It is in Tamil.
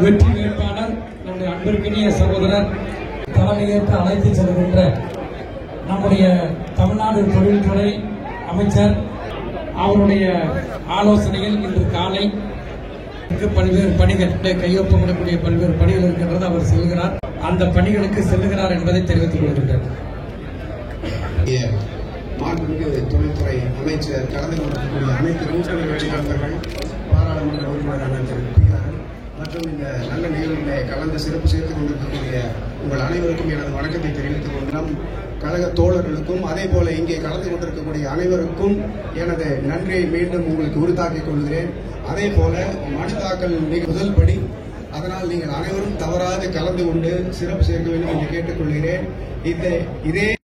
வெற்றி வேட்பாளர் நம்முடைய அன்பிற்கினிய சகோதரர் தலைமையேற்று அழைத்து செல்கின்ற நம்முடைய தமிழ்நாடு தொழில்துறை அமைச்சர் அவருடைய ஆலோசனையில் இன்று காலை பல்வேறு பணிகள் கையொப்பமிடக்கூடிய பல்வேறு பணிகள் இருக்கின்றது. அவர் செல்கிறார், அந்த பணிகளுக்கு செல்லுகிறார் என்பதை தெரிவித்துக் கொள்கின்றனர். மாண்புமிகு தொழில்துறை அமைச்சர் கலந்து கொண்டிருக்கக்கூடிய அனைத்து கூட்டணி கட்சி தலைவர்கள், பாராளுமன்ற உறுப்பினர் அமைச்சர் மற்றும் இந்த நல்ல நிகழ்வுகளை கலந்து சிறப்பு சேர்த்துக் கொண்டிருக்கக்கூடிய உங்கள் அனைவருக்கும் எனது வணக்கத்தை தெரிவித்துக் கொண்டோம். கழக தோழர்களுக்கும் அதே போல இங்கே கலந்து கொண்டிருக்கக்கூடிய அனைவருக்கும் எனது நன்றியை மீண்டும் உங்களுக்கு உறுத்தாக்கிக் கொள்கிறேன். அதே போல மனு தாக்கல் முதல் படி, அதனால் நீங்கள் அனைவரும் தவறாது கலந்து கொண்டு சிறப்பு சேர்க்க வேண்டும் என்று கேட்டுக்கொள்கிறேன். இதே